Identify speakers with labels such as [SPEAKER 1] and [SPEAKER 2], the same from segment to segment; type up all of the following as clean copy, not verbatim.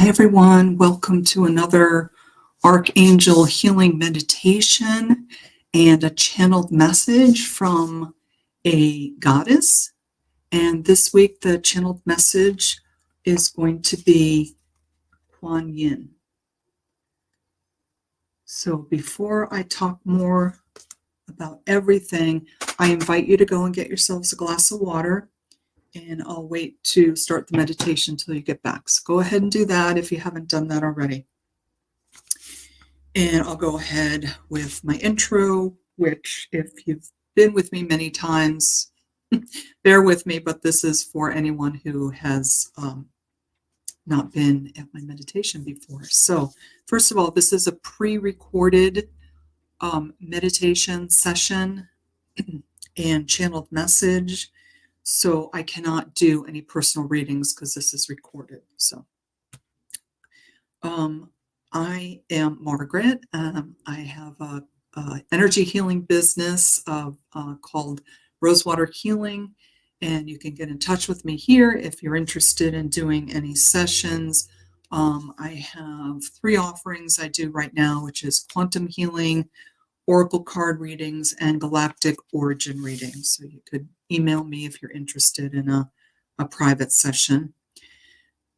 [SPEAKER 1] Hi, everyone. Welcome to another Archangel healing meditation and a channeled message from a goddess. And this week, the channeled message is going to be Quan. So before I talk more about everything, I invite you to go and get yourselves a glass of water. And I'll wait to start the meditation until you get back. So go ahead and do that if you haven't done that already. And I'll go ahead with my intro, which if you've been with me many times, bear with me, but this is for anyone who has not been at my meditation before. So first of all, this is a pre-recorded meditation session and channeled message. So I cannot do any personal readings because this is recorded. So I am Margaret. I have a energy healing business called Rosewater Healing, and you can get in touch with me here if you're interested in doing any sessions. I have 3 offerings I do right now, which is quantum healing, oracle card readings, and galactic origin readings. So you could email me if you're interested in a private session.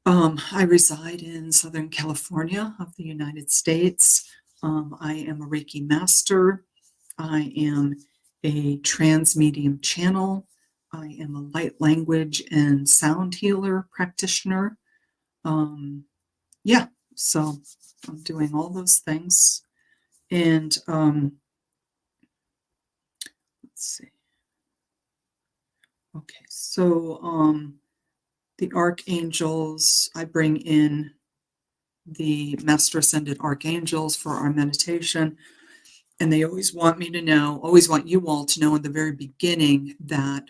[SPEAKER 1] I reside in Southern California of the United States. I am a Reiki master. I am a trans medium channel. I am a light language and sound healer practitioner. So I'm doing all those things. And let's see. Okay, so the archangels, I bring in the Master Ascended Archangels for our meditation, and they always want me to know, always want you all to know in the very beginning that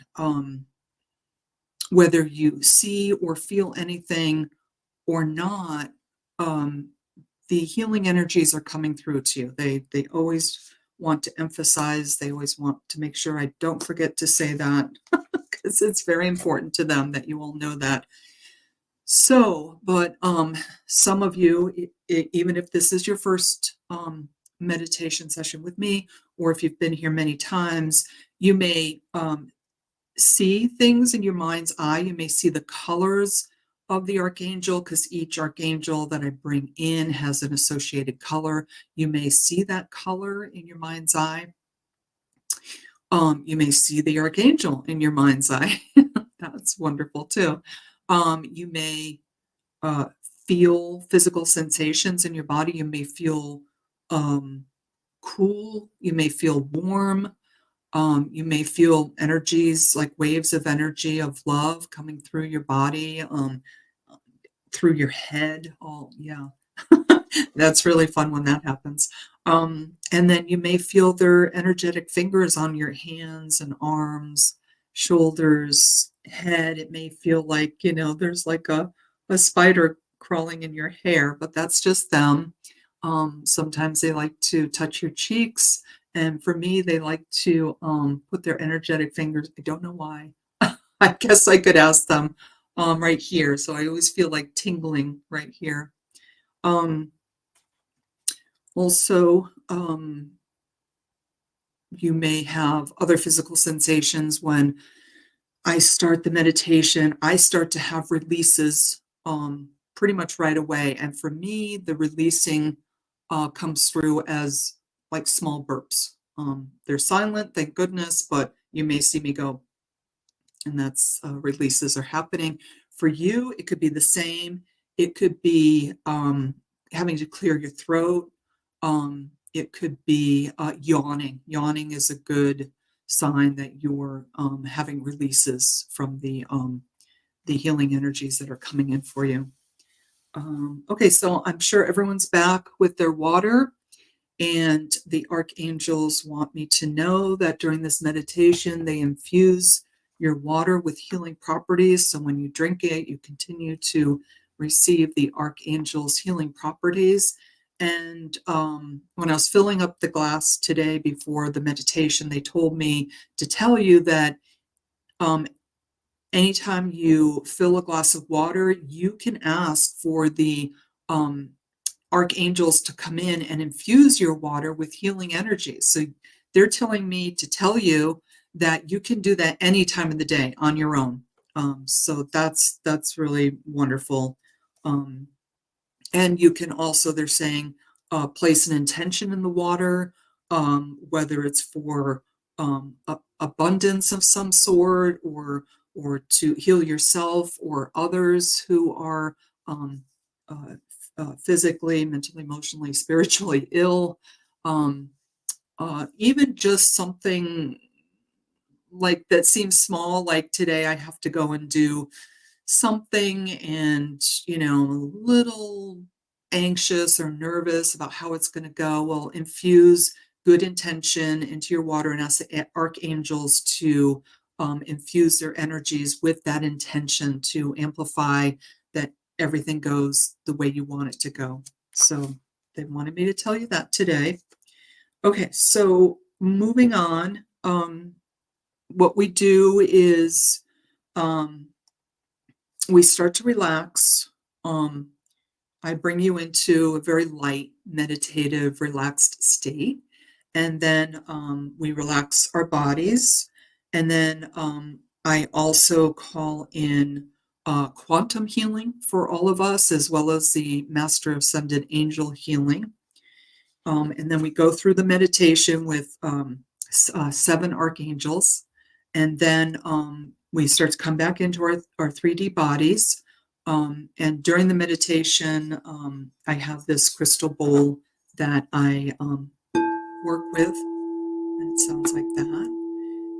[SPEAKER 1] whether you see or feel anything or not, the healing energies are coming through to you. They always want to emphasize, they always want to make sure I don't forget to say that because it's very important to them that you all know that. So, but some of you, even if this is your first meditation session with me, or if you've been here many times, you may see things in your mind's eye. You may see the colors of the archangel because each archangel that I bring in has an associated color. You may see that color in your mind's eye. You may see the archangel in your mind's eye. That's wonderful too. You may feel physical sensations in your body. You may feel cool. You may feel warm. You may feel energies like waves of energy of love coming through your body, through your head. Oh, yeah. That's really fun when that happens. And then you may feel their energetic fingers on your hands and arms, shoulders, head. It may feel like, there's like a spider crawling in your hair, but that's just them. Sometimes they like to touch your cheeks. And for me, they like to put their energetic fingers, I don't know why. I guess I could ask them right here. So I always feel like tingling right here. Also, you may have other physical sensations when I start the meditation. I start to have releases pretty much right away. And for me, the releasing comes through as like small burps. They're silent, thank goodness, but you may see me go, and that's releases are happening. For you, it could be the same. It could be having to clear your throat. It could be yawning. Yawning is a good sign that you're having releases from the healing energies that are coming in for you. Okay, so I'm sure everyone's back with their water, and the archangels want me to know that during this meditation, they infuse your water with healing properties. So when you drink it, you continue to receive the archangels' healing properties. And when I was filling up the glass today before the meditation, they told me to tell you that anytime you fill a glass of water, you can ask for the archangels to come in and infuse your water with healing energy. So they're telling me to tell you that you can do that any time of the day on your own. So that's really wonderful. And you can also, they're saying, place an intention in the water, whether it's for abundance of some sort, or to heal yourself or others who are physically, mentally, emotionally, spiritually ill. Even just something like that seems small, like today I have to go and do something, and a little anxious or nervous about how it's going to go. Well, infuse good intention into your water and ask the archangels to infuse their energies with that intention to amplify that everything goes the way you want it to go. So they wanted me to tell you that today. Okay, so moving on. What we do is we start to relax. I bring you into a very light, meditative, relaxed state. And then we relax our bodies. And then I also call in quantum healing for all of us, as well as the Master Ascended Angel healing. And then we go through the meditation with 7 archangels. And then we start to come back into our 3D bodies. And during the meditation, I have this crystal bowl that I work with, and it sounds like that.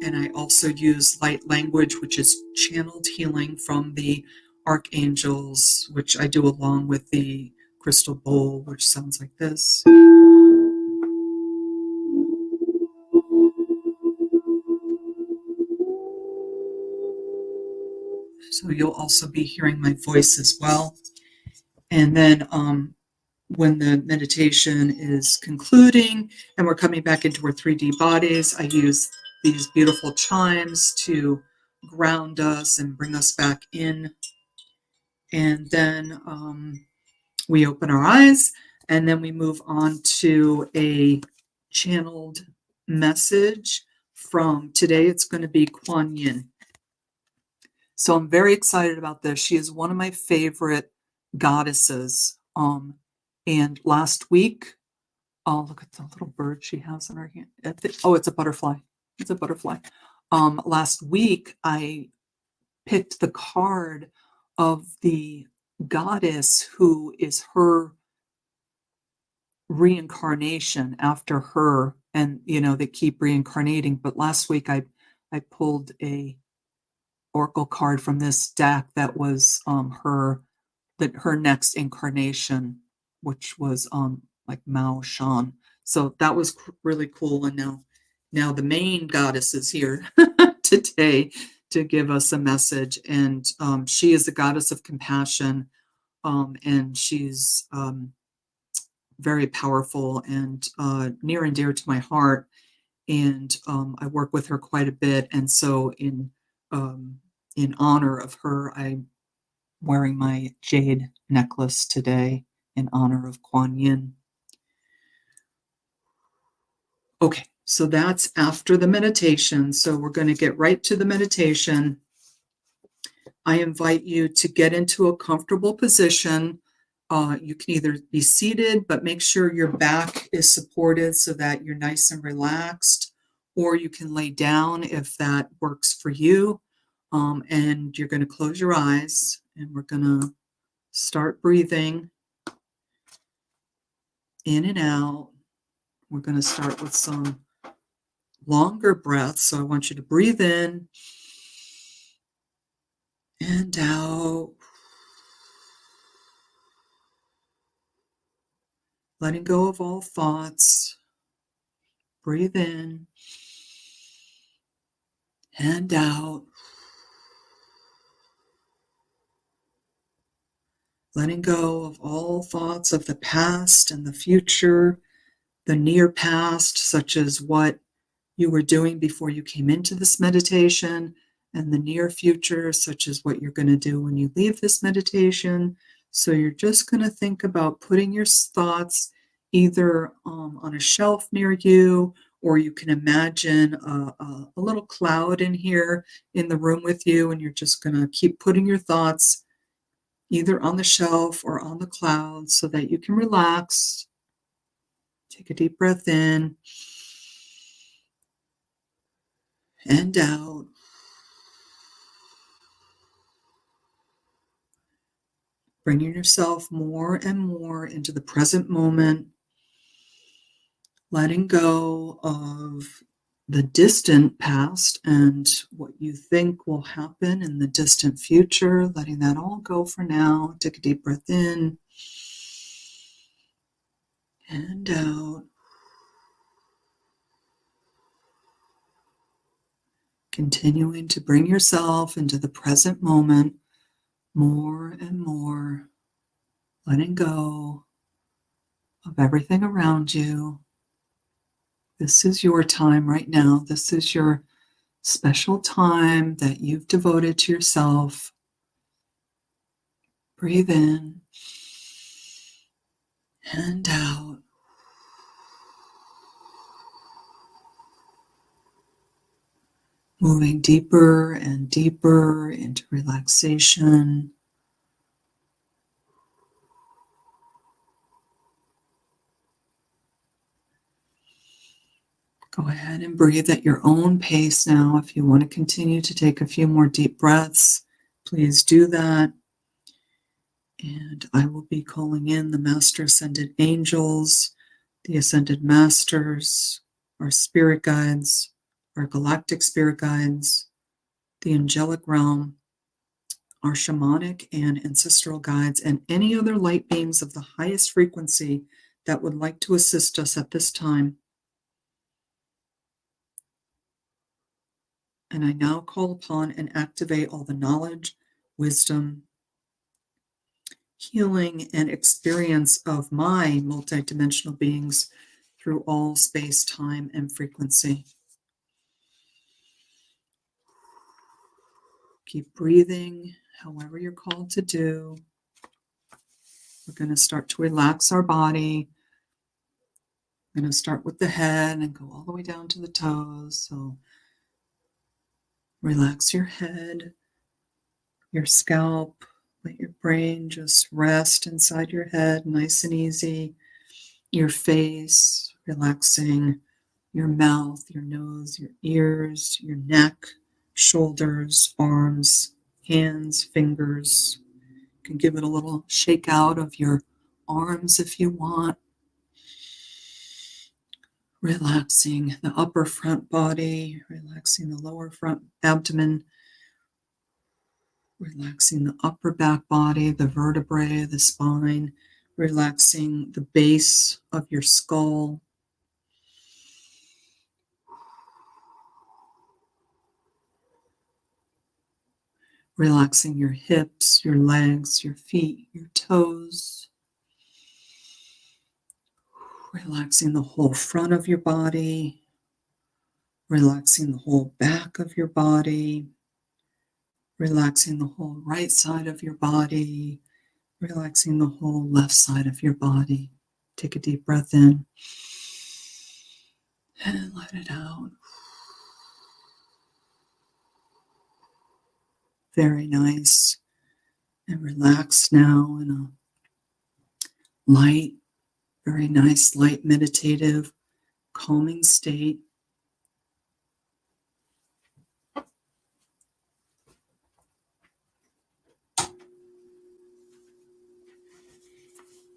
[SPEAKER 1] And I also use light language, which is channeled healing from the archangels, which I do along with the crystal bowl, which sounds like this. So you'll also be hearing my voice as well. And then when the meditation is concluding and we're coming back into our 3D bodies, I use these beautiful chimes to ground us and bring us back in. And then we open our eyes, and then we move on to a channeled message from today. It's going to be Quan. So I'm very excited about this. She is one of my favorite goddesses. And last week, look at the little bird she has in her hand. Oh, it's a butterfly. It's a butterfly. Last week, I picked the card of the goddess who is her reincarnation after her. And, they keep reincarnating. But last week, I pulled a oracle card from this deck that was her next incarnation, which was like Mao Shan. So that was really cool. And now the main goddess is here today to give us a message. And she is the goddess of compassion, and she's very powerful and near and dear to my heart. And I work with her quite a bit. And so in honor of her, I'm wearing my jade necklace today in honor of Quan Yin. Okay, so that's after the meditation. So we're going to get right to the meditation. I invite you to get into a comfortable position. You can either be seated, but make sure your back is supported so that you're nice and relaxed, or you can lay down if that works for you. And you're going to close your eyes, and we're going to start breathing in and out. We're going to start with some longer breaths. So I want you to breathe in and out, letting go of all thoughts. Breathe in and out, letting go of all thoughts of the past and the future, the near past, such as what you were doing before you came into this meditation, and the near future, such as what you're going to do when you leave this meditation. So you're just going to think about putting your thoughts either on a shelf near you, or you can imagine a little cloud in here in the room with you, and you're just going to keep putting your thoughts either on the shelf or on the cloud so that you can relax. Take a deep breath in and out. Bringing yourself more and more into the present moment, letting go of the distant past and what you think will happen in the distant future, letting that all go for now. Take a deep breath in and out. Continuing to bring yourself into the present moment more and more, letting go of everything around you. This is your time right now. This is your special time that you've devoted to yourself. Breathe in and out. Moving deeper and deeper into relaxation. Go ahead and breathe at your own pace now. If you want to continue to take a few more deep breaths, please do that. And I will be calling in the Master Ascended Angels, the Ascended Masters, our spirit guides, our galactic spirit guides, the angelic realm, our shamanic and ancestral guides, and any other light beings of the highest frequency that would like to assist us at this time. And I now call upon and activate all the knowledge, wisdom, healing, and experience of my multidimensional beings through all space, time, and frequency. Keep breathing however you're called to do. We're going to start to relax our body. We're going to start with the head and go all the way down to the toes. So relax your head, your scalp. Let your brain just rest inside your head, nice and easy. Your face, relaxing your mouth, your nose, your ears, your neck, shoulders, arms, hands, fingers. You can give it a little shake out of your arms if you want. Relaxing the upper front body, relaxing the lower front abdomen, relaxing the upper back body, the vertebrae, the spine, relaxing the base of your skull. Relaxing your hips, your legs, your feet, your toes. Relaxing the whole front of your body. Relaxing the whole back of your body. Relaxing the whole right side of your body. Relaxing the whole left side of your body. Take a deep breath in and let it out. Very nice. And relax now in a light, very nice, light, meditative, calming state.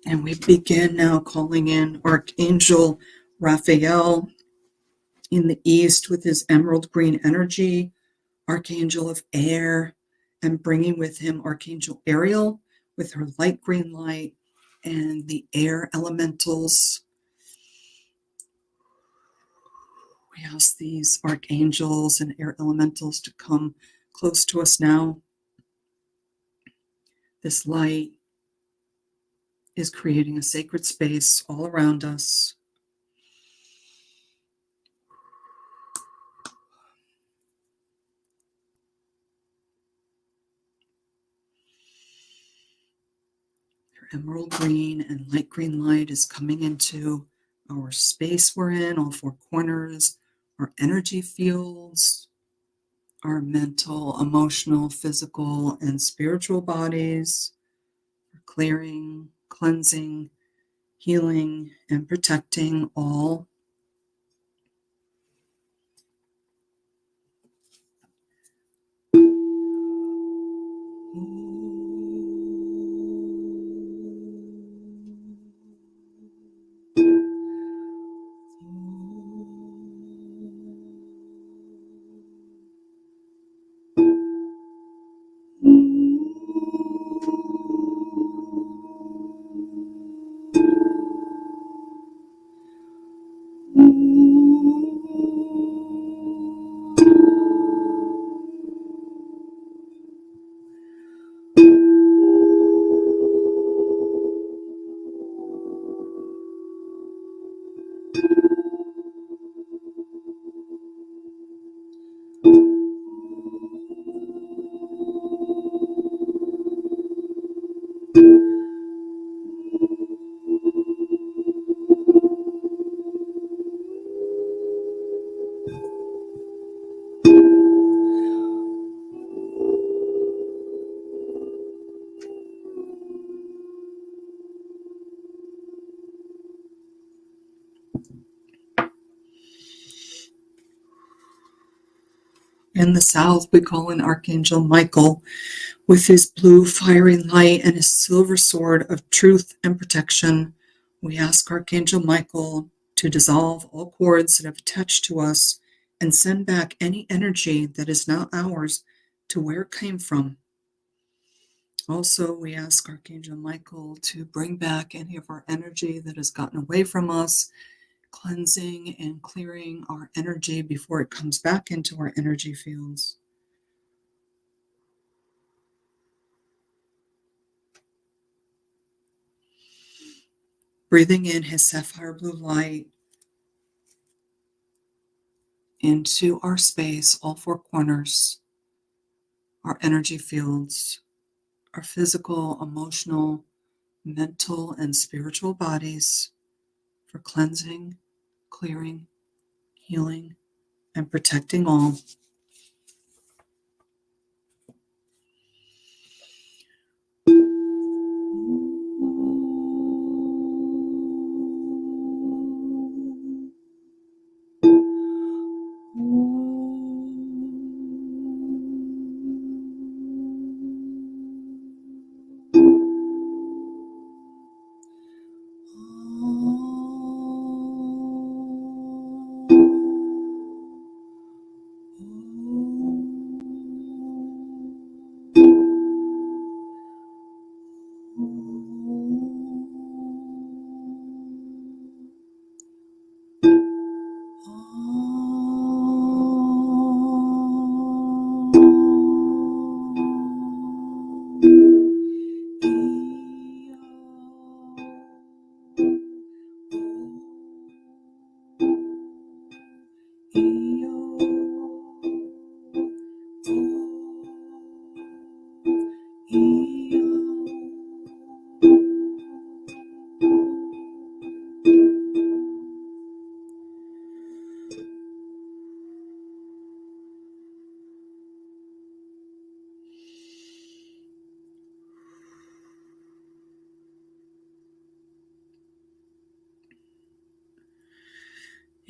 [SPEAKER 1] And we begin now calling in Archangel Raphael in the east with his emerald green energy, Archangel of air, and bringing with him Archangel Ariel with her light green light and the air elementals. We ask these archangels and air elementals to come close to us now. This light is creating a sacred space all around us. Your emerald green and light green light is coming into our space we're in, all four corners, our energy fields, our mental, emotional, physical, and spiritual bodies, clearing, cleansing, healing, and protecting all. In the south, we call in Archangel Michael with his blue fiery light and his silver sword of truth and protection. We ask Archangel Michael to dissolve all cords that have attached to us and send back any energy that is not ours to where it came from. Also, we ask Archangel Michael to bring back any of our energy that has gotten away from us, cleansing and clearing our energy before it comes back into our energy fields. Breathing in his sapphire blue light into our space, all four corners, our energy fields, our physical, emotional, mental, and spiritual bodies for cleansing, clearing, healing, and protecting all.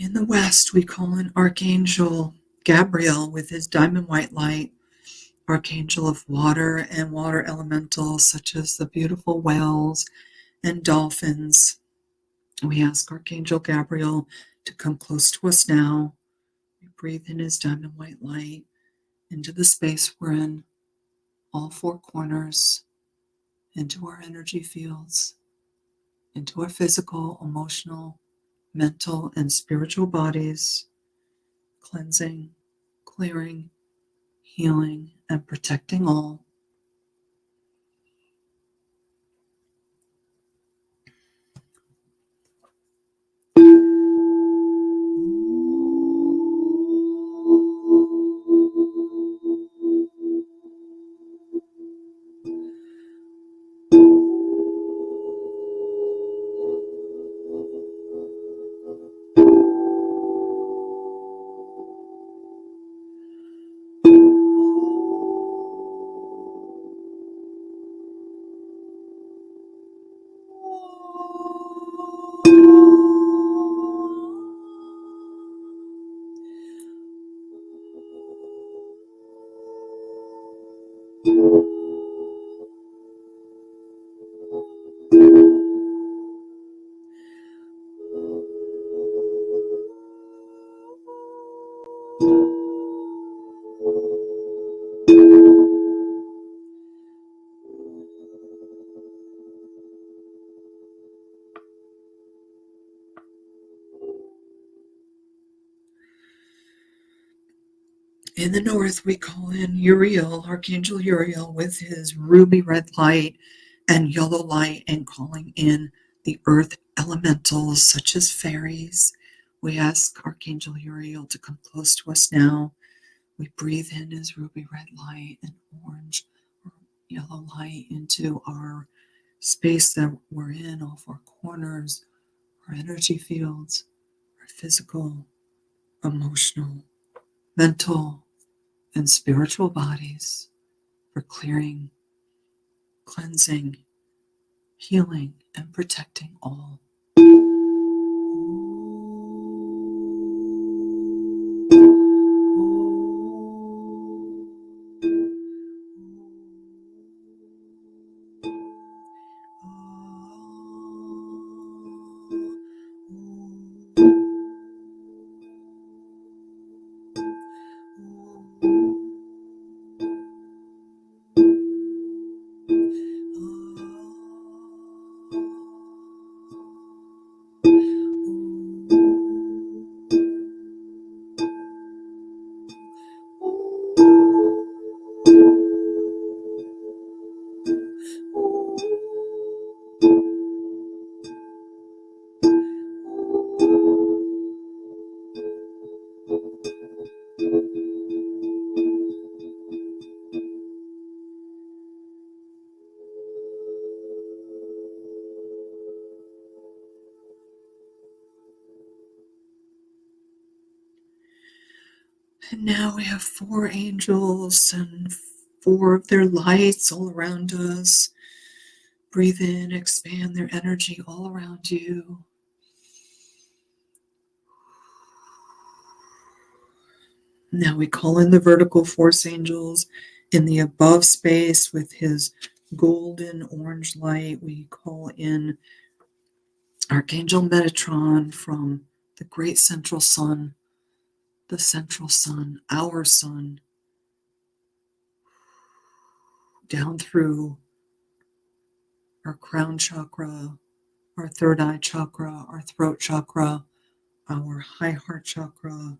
[SPEAKER 1] In the west, we call in Archangel Gabriel with his diamond white light, Archangel of water and water elementals such as the beautiful whales and dolphins. We ask Archangel Gabriel to come close to us now. We breathe in his diamond white light into the space we're in, all four corners, into our energy fields, into our physical, emotional, mental, and spiritual bodies, cleansing, clearing, healing, and protecting all. In the north, we call in Uriel, Archangel Uriel, with his ruby red light and yellow light, and calling in the earth elementals such as fairies. We ask Archangel Uriel to come close to us now. We breathe in his ruby red light and orange or yellow light into our space that we're in, all four corners, our energy fields, our physical, emotional, mental, and spiritual bodies, for clearing, cleansing, healing, and protecting all. And now we have four angels and four of their lights all around us. Breathe in, expand their energy all around you. Now we call in the vertical force angels in the above space with his golden orange light. We call in Archangel Metatron from the great central sun, the central sun, our sun, down through our crown chakra, our third eye chakra, our throat chakra, our high heart chakra,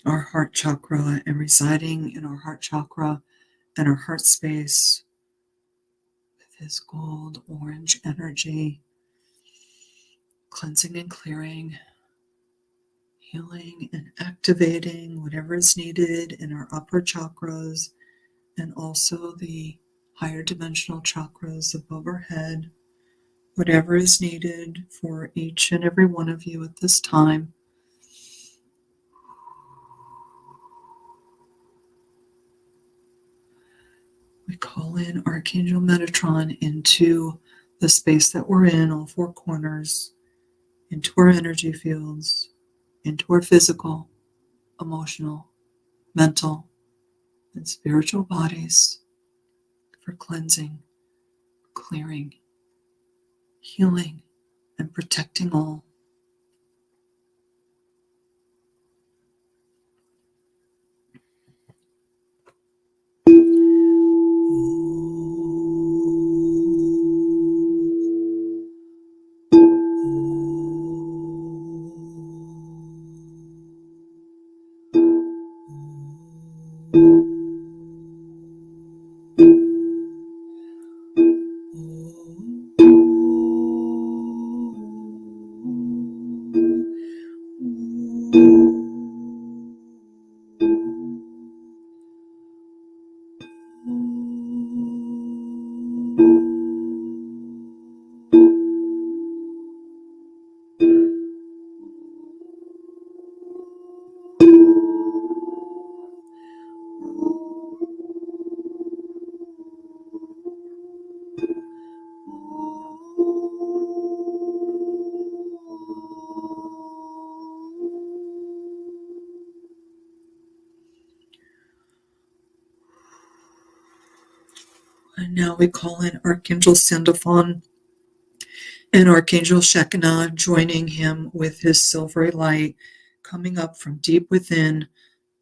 [SPEAKER 1] our heart chakra, and residing in our heart chakra and our heart space with his gold orange energy, cleansing and clearing, healing and activating whatever is needed in our upper chakras and also the higher dimensional chakras above our head, whatever is needed for each and every one of you at this time. We call in Archangel Metatron into the space that we're in, all four corners, into our energy fields, into our physical, emotional, mental, and spiritual bodies for cleansing, clearing, healing, and protecting all. And now we call in Archangel Sandalphon and Archangel Shekinah, joining him with his silvery light, coming up from deep within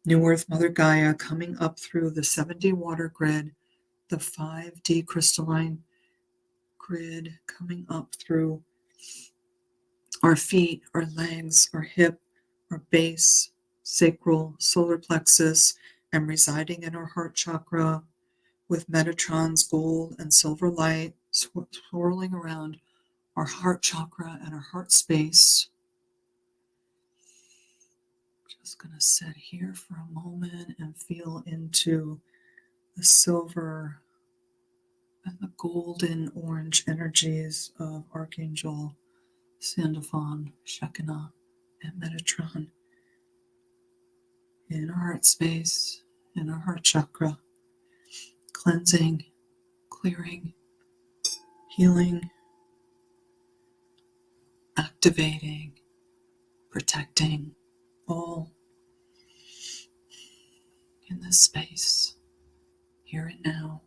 [SPEAKER 1] New Earth Mother Gaia, coming up through the 7D water grid, the 5D crystalline grid, coming up through our feet, our legs, our hip, our base, sacral, solar plexus, and residing in our heart chakra with Metatron's gold and silver light swirling around our heart chakra and our heart space. Just going to sit here for a moment and feel into the silver and the golden orange energies of Archangel Sandalphon, Shekinah, and Metatron in our heart space, in our heart chakra, cleansing, clearing, healing, activating, protecting, all in this space, here and now.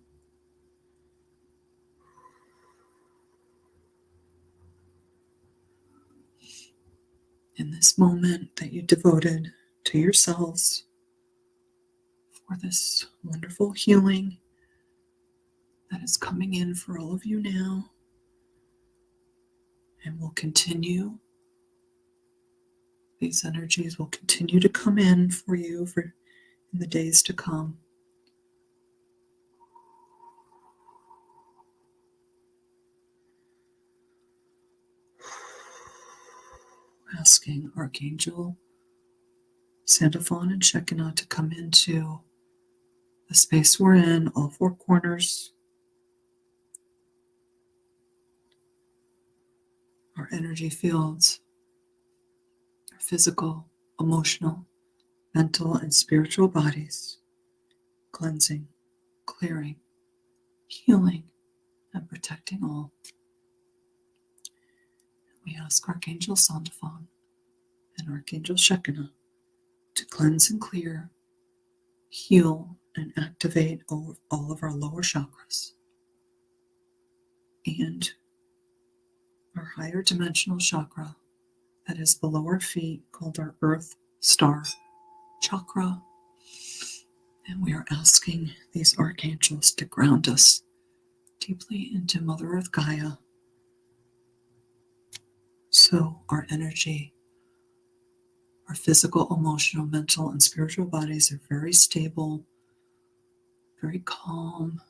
[SPEAKER 1] In this moment that you devoted to yourselves for this wonderful healing that is coming in for all of you now and will continue. These energies will continue to come in for you in the days to come. Asking Archangel Sandalphon and Shekinah to come into the space we're in, all four corners, our energy fields, our physical, emotional, mental, and spiritual bodies, cleansing, clearing, healing, and protecting all. We ask Archangel Sandalphon and Archangel Shekinah to cleanse and clear, heal, and activate all of our lower chakras and our higher dimensional chakra that is below our feet, called our Earth Star chakra. And we are asking these archangels to ground us deeply into Mother Earth Gaia, so our energy, our physical, emotional, mental, and spiritual bodies are very stable, very calm,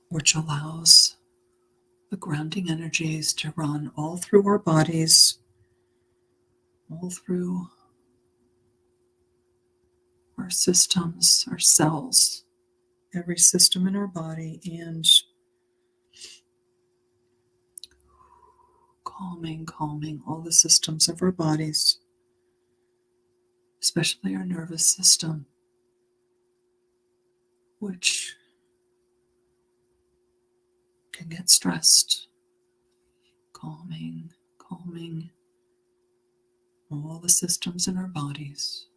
[SPEAKER 1] which allows the grounding energies to run all through our bodies, all through our systems, our cells, every system in our body, and calming all the systems of our bodies, especially our nervous system, which can get stressed. Calming all the systems in our bodies.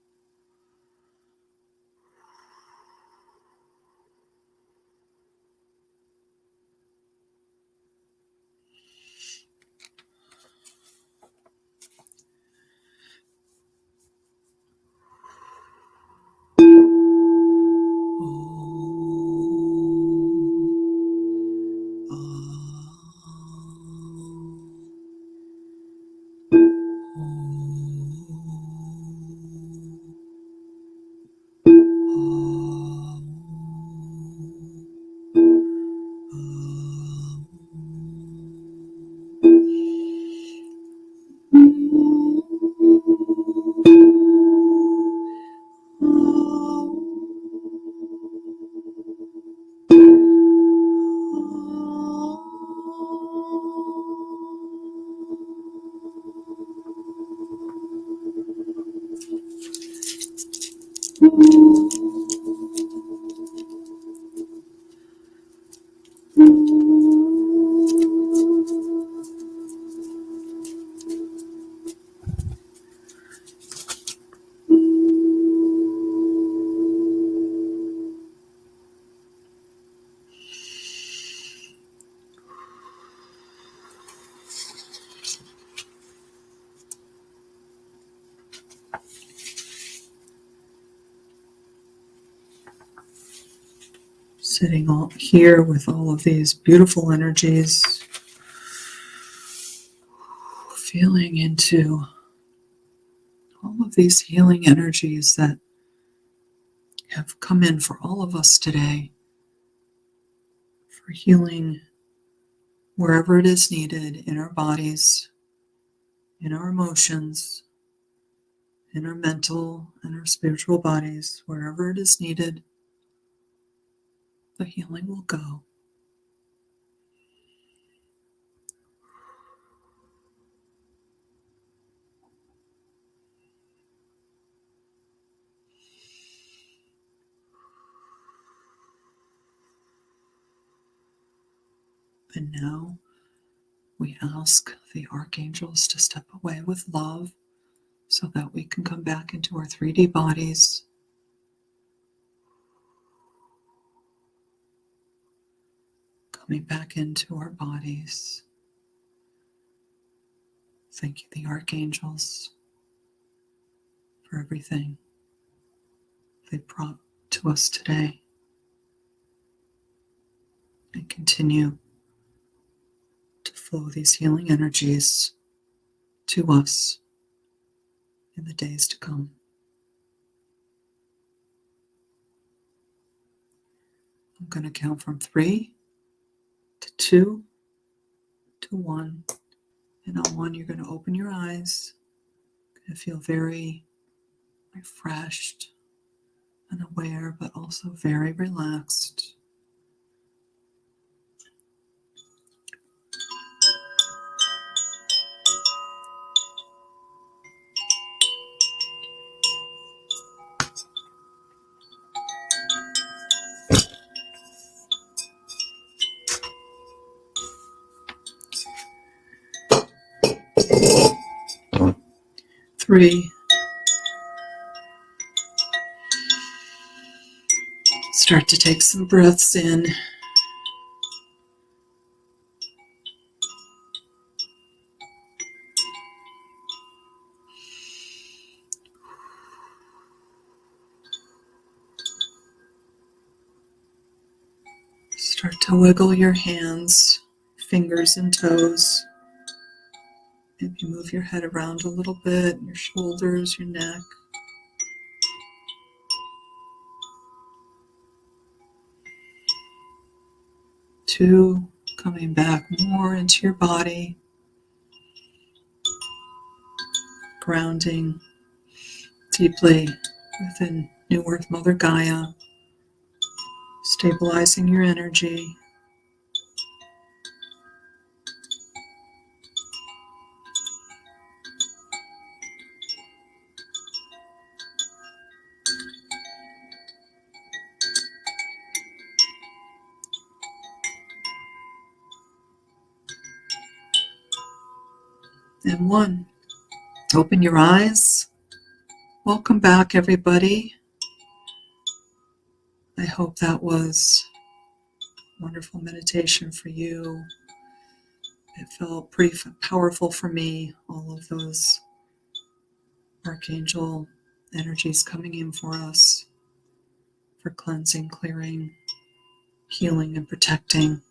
[SPEAKER 1] Sitting all here with all of these beautiful energies, feeling into of these healing energies that have come in for all of us today, for healing wherever it is needed in our bodies, in our emotions, in our mental and our spiritual bodies, wherever it is needed, the healing will go. And now we ask the archangels to step away with love so that we can come back into our 3D bodies. Coming back into our bodies. Thank you, the archangels, for everything they brought to us today. And continue to flow these healing energies to us in the days to come. I'm going to count from 3 to 2 to 1. And on 1, you're going to open your eyes. You're going to feel very refreshed and aware, but also very relaxed. 3. Start to take some breaths in. Start to wiggle your hands, fingers and toes. Maybe move your head around a little bit, your shoulders, your neck. Two, coming back more into your body, grounding deeply within New Earth Mother Gaia, stabilizing your energy. And 1, open your eyes. Welcome back, everybody. I hope that was a wonderful meditation for you. It felt pretty powerful for me, all of those archangel energies coming in for us, for cleansing, clearing, healing, and protecting.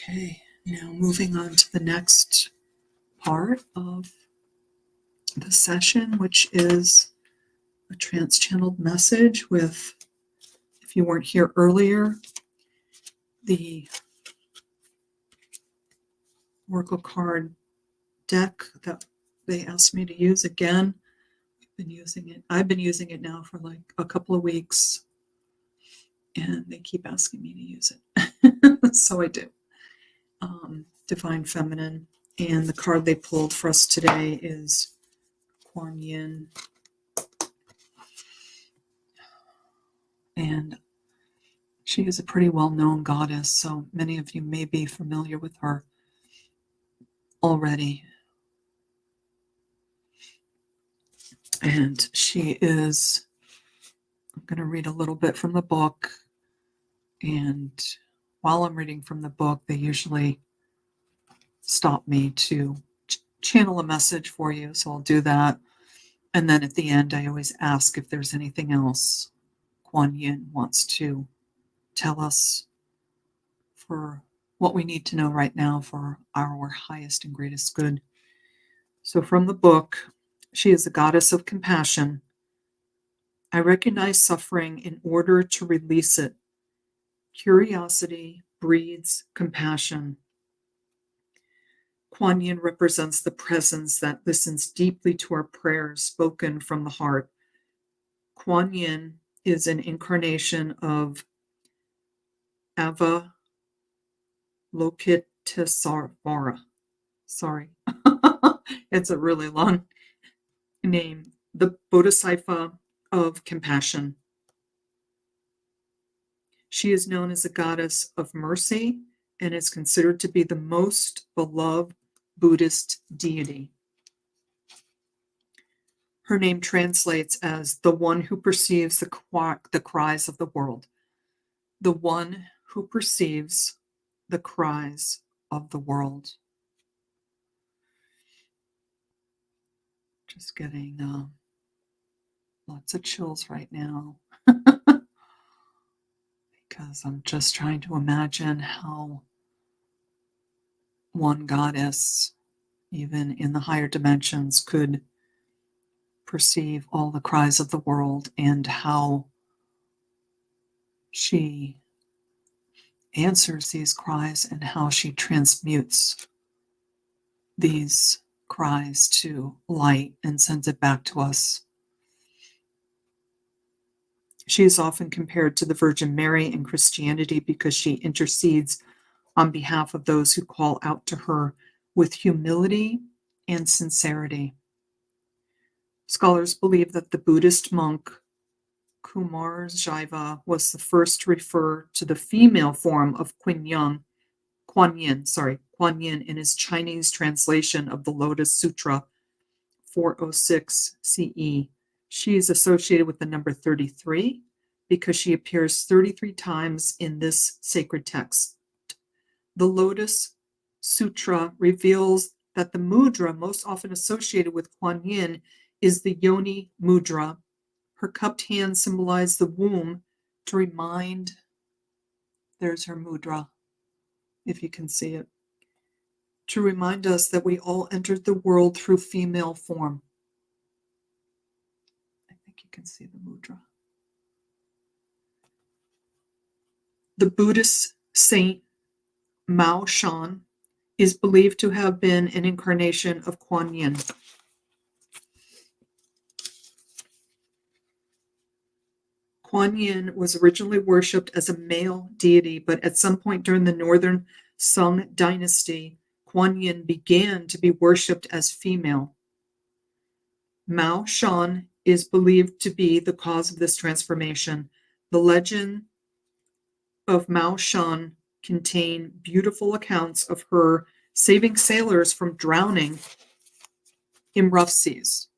[SPEAKER 1] Okay, now moving on to the next part of the session, which is a trans-channeled message with, if you weren't here earlier, the Oracle card deck that they asked me to use again. I've been using it now for like a couple of weeks, and they keep asking me to use it. So I do. Divine Feminine. And the card they pulled for us today is Quan. And she is a pretty well-known goddess, so many of you may be familiar with her already. And she is, I'm going to read a little bit from the book, and while I'm reading from the book, they usually stop me to channel a message for you, so I'll do that. And then at the end, I always ask if there's anything else Quan Yin wants to tell us for what we need to know right now for our highest and greatest good. So from the book, she is a goddess of compassion. I recognize suffering in order to release it. Curiosity breeds compassion. Quan Yin represents the presence that listens deeply to our prayers spoken from the heart. Quan Yin is an incarnation of Avalokitesvara. Sorry. It's a really long name. The Bodhisattva of compassion. She is known as a goddess of mercy and is considered to be the most beloved Buddhist deity. Her name translates as the one who perceives the cries of the world. The one who perceives the cries of the world. Just getting lots of chills right now. Because I'm just trying to imagine how one goddess, even in the higher dimensions, could perceive all the cries of the world and how she answers these cries and how she transmutes these cries to light and sends it back to us. She is often compared to the Virgin Mary in Christianity because she intercedes on behalf of those who call out to her with humility and sincerity. Scholars believe that the Buddhist monk Kumarjiva was the first to refer to the female form of Quan Yin in his Chinese translation of the Lotus Sutra 406 CE. She is associated with the number 33 because she appears 33 times in this sacred text. The Lotus Sutra reveals that the mudra most often associated with Quan Yin is the Yoni mudra. Her cupped hands symbolize the womb to remind, there's her mudra, if you can see it, to remind us that we all entered the world through female form. I think you can see the mudra. The Buddhist saint Mao Shan is believed to have been an incarnation of Quan Yin. Quan Yin was originally worshipped as a male deity, but at some point during the Northern Song dynasty, Quan Yin began to be worshipped as female. Mao Shan is believed to be the cause of this transformation. The legend of Mao Shan contain beautiful accounts of her saving sailors from drowning in rough seas.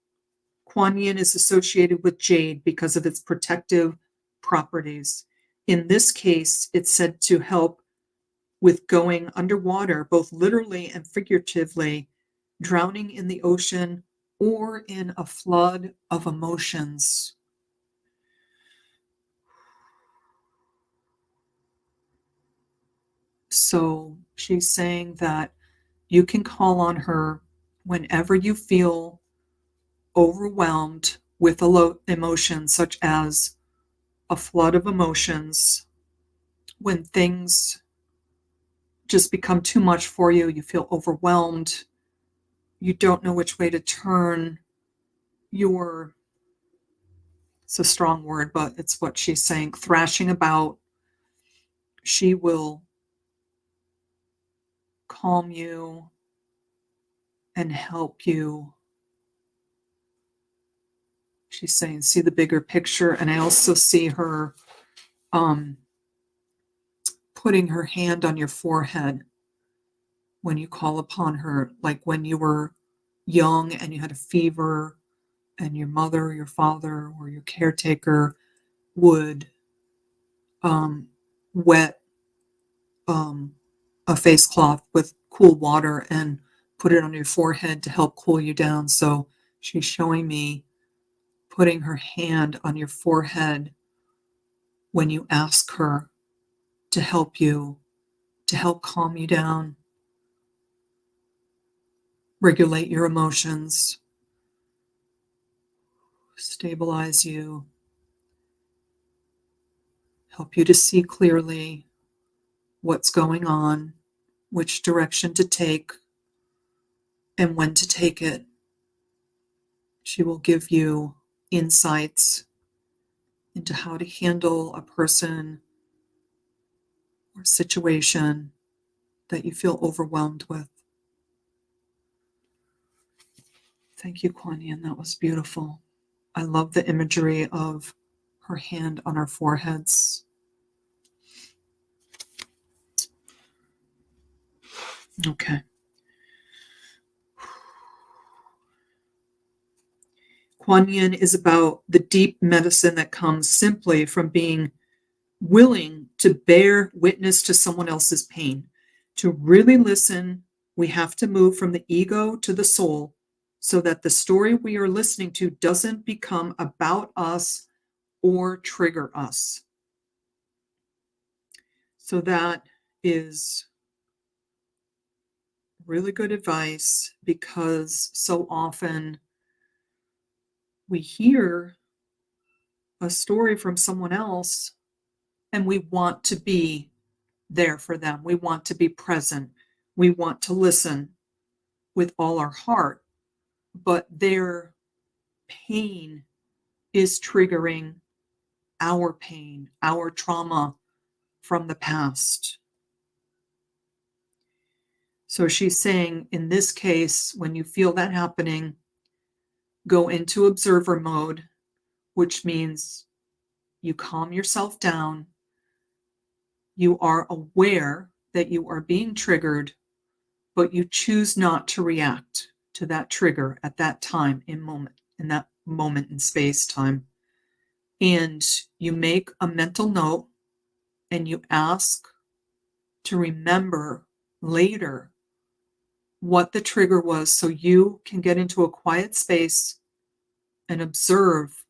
[SPEAKER 1] Quan Yin is associated with jade because of its protective properties. In this case, it's said to help with going underwater, both literally and figuratively, drowning in the ocean or in a flood of emotions. So she's saying that you can call on her whenever you feel overwhelmed with emotions, such as a flood of emotions, when things just become too much for you, you feel overwhelmed, you don't know which way to turn, it's a strong word, but it's what she's saying, thrashing about. She will calm you and help you. She's saying, see the bigger picture. And I also see her putting her hand on your forehead when you call upon her, like when you were young and you had a fever and your mother or your father or your caretaker would wet a face cloth with cool water and put it on your forehead to help cool you down. So she's showing me putting her hand on your forehead when you ask her to help you, to help calm you down, regulate your emotions, stabilize you, help you to see clearly what's going on, which direction to take, and when to take it. She will give you insights into how to handle a person or situation that you feel overwhelmed with. Thank you, Quan. That was beautiful. I love the imagery of her hand on our foreheads. Okay. Quan Yin is about the deep medicine that comes simply from being willing to bear witness to someone else's pain. To really listen, we have to move from the ego to the soul so that the story we are listening to doesn't become about us or trigger us. So that is really good advice, because so often we hear a story from someone else and we want to be there for them. We want to be present. We want to listen with all our heart, but their pain is triggering our pain, our trauma from the past. So she's saying, in this case, when you feel that happening, go into observer mode, which means you calm yourself down. You are aware that you are being triggered, but you choose not to react to that trigger at that time in that moment in space time. And you make a mental note and you ask to remember later what the trigger was, so you can get into a quiet space and observe,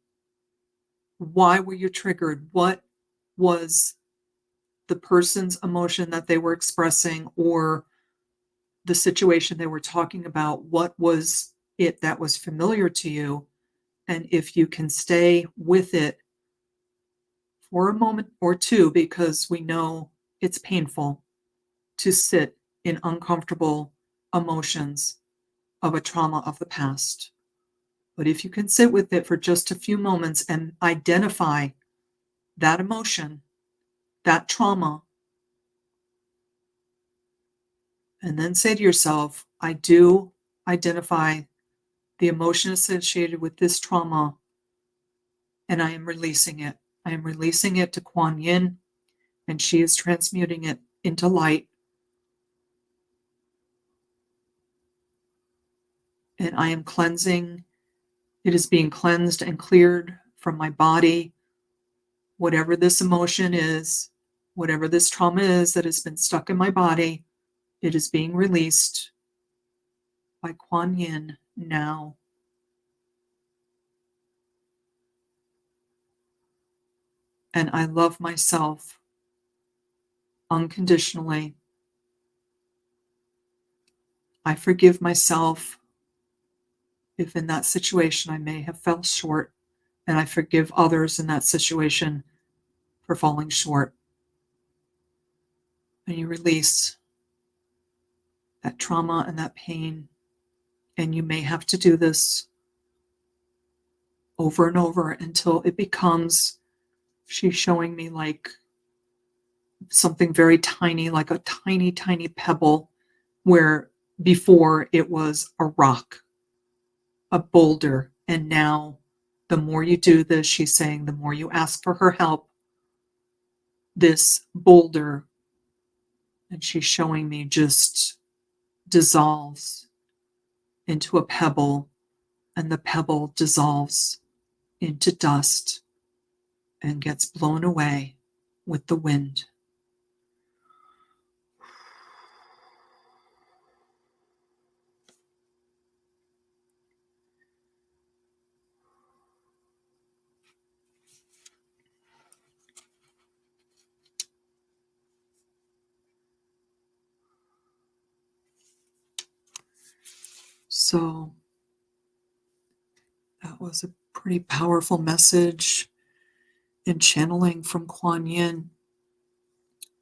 [SPEAKER 1] why were you triggered? What was the person's emotion that they were expressing, or the situation they were talking about? What was it that was familiar to you? And if you can stay with it for a moment or two, because we know it's painful to sit in uncomfortable emotions of a trauma of the past. But if you can sit with it for just a few moments and identify that emotion, that trauma, and then say to yourself, I do identify the emotion associated with this trauma, and I am releasing it. I am releasing it to Quan Yin, and she is transmuting it into light. And I am cleansing. It is being cleansed and cleared from my body. Whatever this emotion is, whatever this trauma is that has been stuck in my body, it is being released by Quan Yin now. And I love myself unconditionally. I forgive myself if in that situation I may have fell short, and I forgive others in that situation for falling short. And you release that trauma and that pain. And you may have to do this over and over until it becomes, she's showing me, like something very tiny, like a tiny, tiny pebble, where before it was a rock, a boulder. And now the more you do this, she's saying, the more you ask for her help, this boulder, and she's showing me, just dissolves into a pebble, and the pebble dissolves into dust and gets blown away with the wind. So that was a pretty powerful message in channeling from Quan Yin.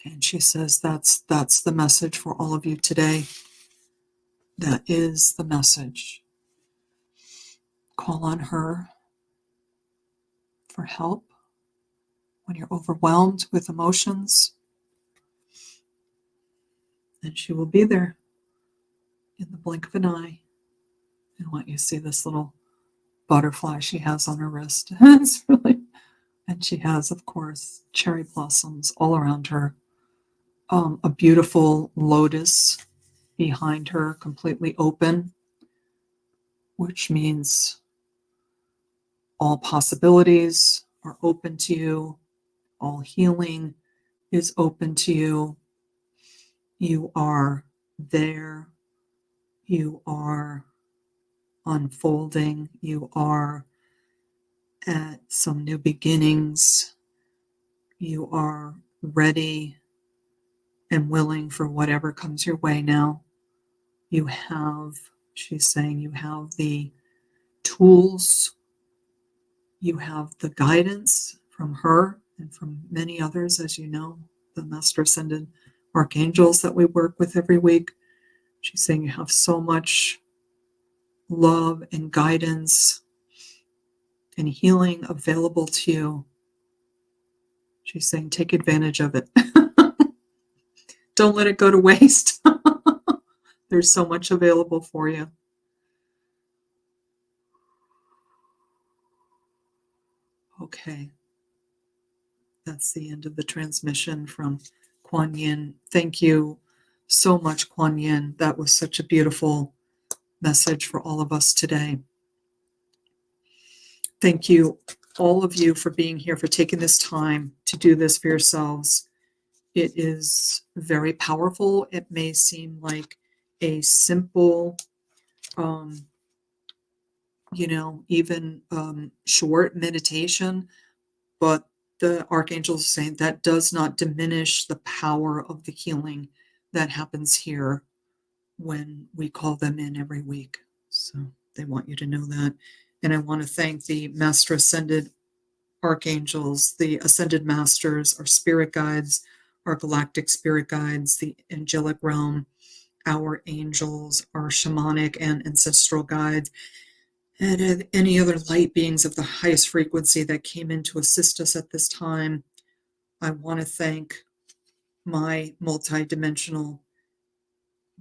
[SPEAKER 1] And she says that's the message for all of you today. That is the message. Call on her for help when you're overwhelmed with emotions. And she will be there in the blink of an eye. And what you see this little butterfly she has on her wrist. It's really, and she has, of course, cherry blossoms all around her. A beautiful lotus behind her, completely open, which means all possibilities are open to you. All healing is open to you. You are there. You are unfolding. You are at some new beginnings. You are ready and willing for whatever comes your way now. You have, she's saying, you have the tools. You have the guidance from her and from many others, as you know, the Master Ascended Archangels that we work with every week. She's saying you have so much love and guidance and healing available to you. She's saying take advantage of it. Don't let it go to waste. There's so much available for you. Okay. That's the end of the transmission from Quan Yin. Thank you so much, Quan Yin. That was such a beautiful message for all of us today. Thank you, all of you, for being here, for taking this time to do this for yourselves. It is very powerful. It may seem like a simple, even short meditation, but the archangels are saying that does not diminish the power of the healing that happens here when we call them in every week. So they want you to know that. And I want to thank the Master Ascended Archangels, the Ascended Masters, our spirit guides, our galactic spirit guides, the angelic realm, our angels, our shamanic and ancestral guides, and any other light beings of the highest frequency that came in to assist us at this time. I want to thank my multidimensional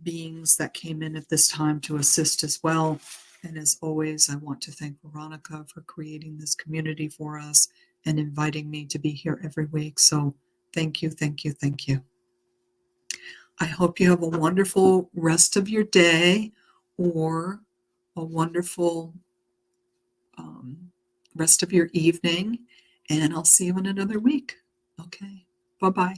[SPEAKER 1] beings that came in at this time to assist as well. And as always, I want to thank Veronica for creating this community for us and inviting me to be here every week. So thank you, thank you, thank you. I hope you have a wonderful rest of your day or a wonderful rest of your evening. And I'll see you in another week. Okay, bye-bye.